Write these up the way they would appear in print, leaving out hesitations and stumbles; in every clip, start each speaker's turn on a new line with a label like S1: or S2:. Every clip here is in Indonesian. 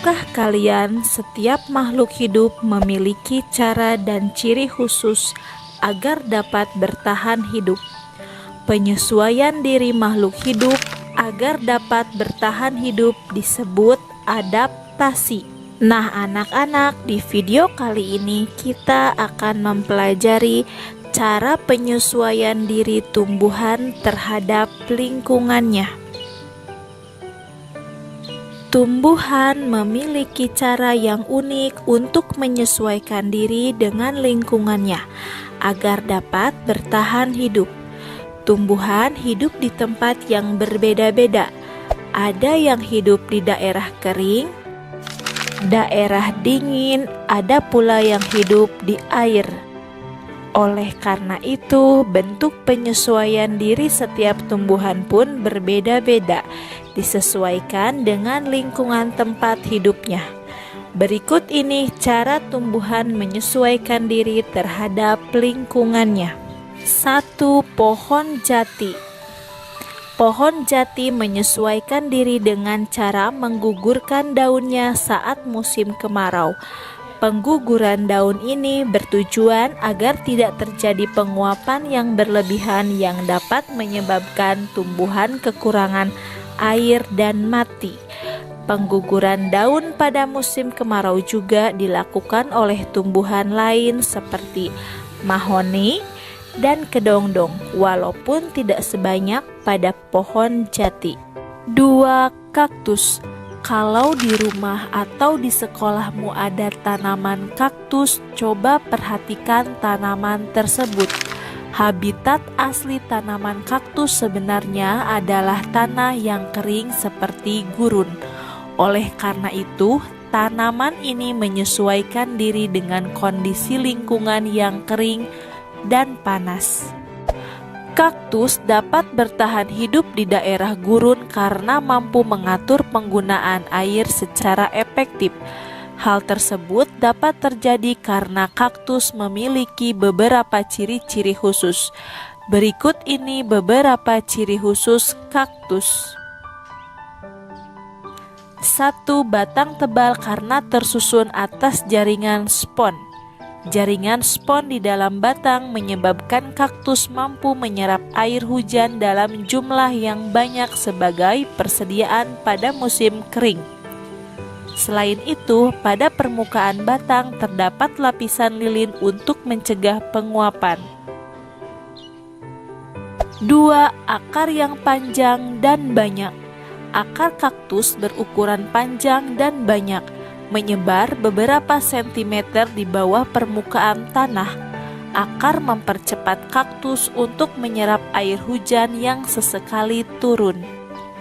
S1: Tahukah kalian, setiap makhluk hidup memiliki cara dan ciri khusus agar dapat bertahan hidup. Penyesuaian diri makhluk hidup agar dapat bertahan hidup disebut adaptasi. Nah, anak-anak, di video kali ini kita akan mempelajari cara penyesuaian diri tumbuhan terhadap lingkungannya. Tumbuhan memiliki cara yang unik untuk menyesuaikan diri dengan lingkungannya agar dapat bertahan hidup. Tumbuhan hidup di tempat yang berbeda-beda. Ada yang hidup di daerah kering, daerah dingin, ada pula yang hidup di air. Oleh karena itu, bentuk penyesuaian diri setiap tumbuhan pun berbeda-beda, disesuaikan dengan lingkungan tempat hidupnya. Berikut ini cara tumbuhan menyesuaikan diri terhadap lingkungannya. 1. Pohon jati. Pohon jati menyesuaikan diri dengan cara menggugurkan daunnya saat musim kemarau. Pengguguran daun ini bertujuan agar tidak terjadi penguapan yang berlebihan yang dapat menyebabkan tumbuhan kekurangan air dan mati. Pengguguran daun pada musim kemarau juga dilakukan oleh tumbuhan lain seperti mahoni dan kedongdong, walaupun tidak sebanyak pada pohon jati. 2. Kaktus. Kalau di rumah atau di sekolahmu ada tanaman kaktus, coba perhatikan tanaman tersebut. Habitat asli tanaman kaktus sebenarnya adalah tanah yang kering seperti gurun. Oleh karena itu, tanaman ini menyesuaikan diri dengan kondisi lingkungan yang kering dan panas. Kaktus dapat bertahan hidup di daerah gurun karena mampu mengatur penggunaan air secara efektif. Hal tersebut dapat terjadi karena kaktus memiliki beberapa ciri-ciri khusus. Berikut ini beberapa ciri khusus kaktus. 1. Batang tebal karena tersusun atas jaringan spon. Jaringan spon di dalam batang menyebabkan kaktus mampu menyerap air hujan dalam jumlah yang banyak sebagai persediaan pada musim kering. Selain itu, pada permukaan batang terdapat lapisan lilin untuk mencegah penguapan. 2. Akar yang panjang dan banyak. Akar kaktus berukuran panjang dan banyak, menyebar beberapa sentimeter di bawah permukaan tanah. Akar mempercepat kaktus untuk menyerap air hujan yang sesekali turun.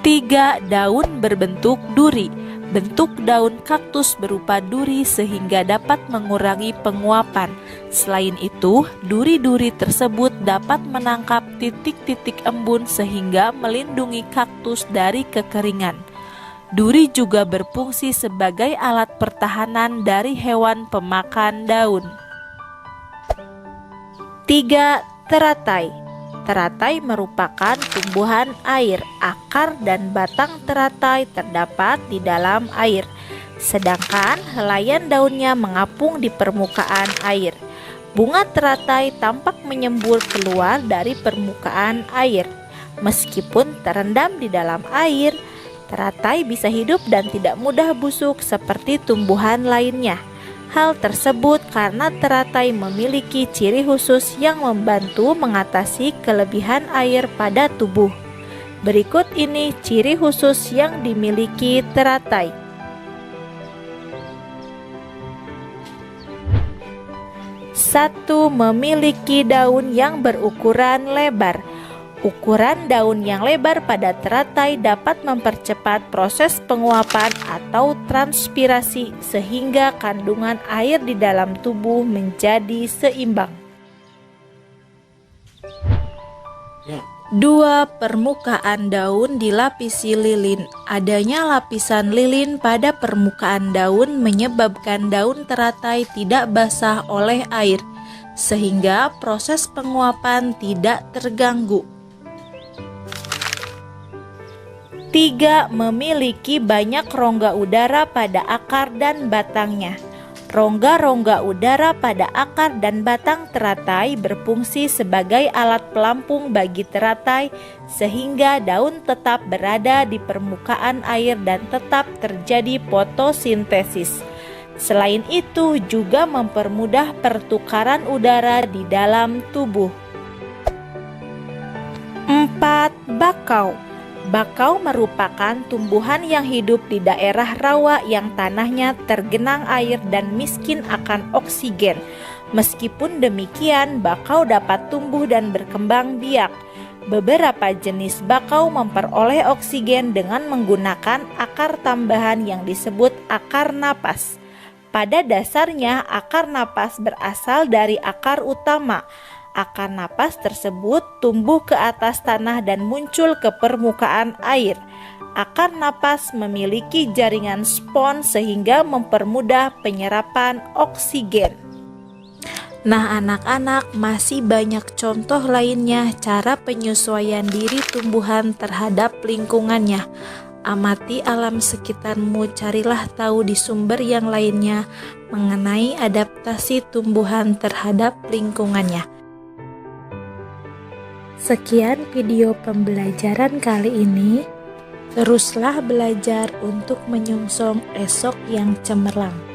S1: 3. Daun berbentuk duri. Bentuk daun kaktus berupa duri sehingga dapat mengurangi penguapan. Selain itu, duri-duri tersebut dapat menangkap titik-titik embun sehingga melindungi kaktus dari kekeringan. Duri juga berfungsi sebagai alat pertahanan dari hewan pemakan daun. 3. Teratai. Teratai merupakan tumbuhan air. Akar dan batang teratai terdapat di dalam air, sedangkan helaian daunnya mengapung di permukaan air. Bunga teratai tampak menyembur keluar dari permukaan air. Meskipun terendam di dalam air, teratai bisa hidup dan tidak mudah busuk seperti tumbuhan lainnya. Hal tersebut karena teratai memiliki ciri khusus yang membantu mengatasi kelebihan air pada tubuh. Berikut ini ciri khusus yang dimiliki teratai. 1. Memiliki daun yang berukuran lebar. Ukuran daun yang lebar pada teratai dapat mempercepat proses penguapan atau transpirasi sehingga kandungan air di dalam tubuh menjadi seimbang. 2. Permukaan daun dilapisi lilin. Adanya lapisan lilin pada permukaan daun menyebabkan daun teratai tidak basah oleh air, sehingga proses penguapan tidak terganggu. 3. Memiliki banyak rongga udara pada akar dan batangnya. Rongga-rongga udara pada akar dan batang teratai berfungsi sebagai alat pelampung bagi teratai sehingga daun tetap berada di permukaan air dan tetap terjadi fotosintesis. Selain itu juga mempermudah pertukaran udara di dalam tubuh. 4. Bakau. Bakau merupakan tumbuhan yang hidup di daerah rawa yang tanahnya tergenang air dan miskin akan oksigen. Meskipun demikian, bakau dapat tumbuh dan berkembang biak. Beberapa jenis bakau memperoleh oksigen dengan menggunakan akar tambahan yang disebut akar napas. Pada dasarnya, akar napas berasal dari akar utama. Akar napas tersebut tumbuh ke atas tanah dan muncul ke permukaan air. Akar napas memiliki jaringan spons sehingga mempermudah penyerapan oksigen. Nah anak-anak, masih banyak contoh lainnya cara penyesuaian diri tumbuhan terhadap lingkungannya. Amati alam sekitarmu, carilah tahu di sumber yang lainnya mengenai adaptasi tumbuhan terhadap lingkungannya. Sekian video pembelajaran kali ini. Teruslah belajar untuk menyongsong esok yang cemerlang.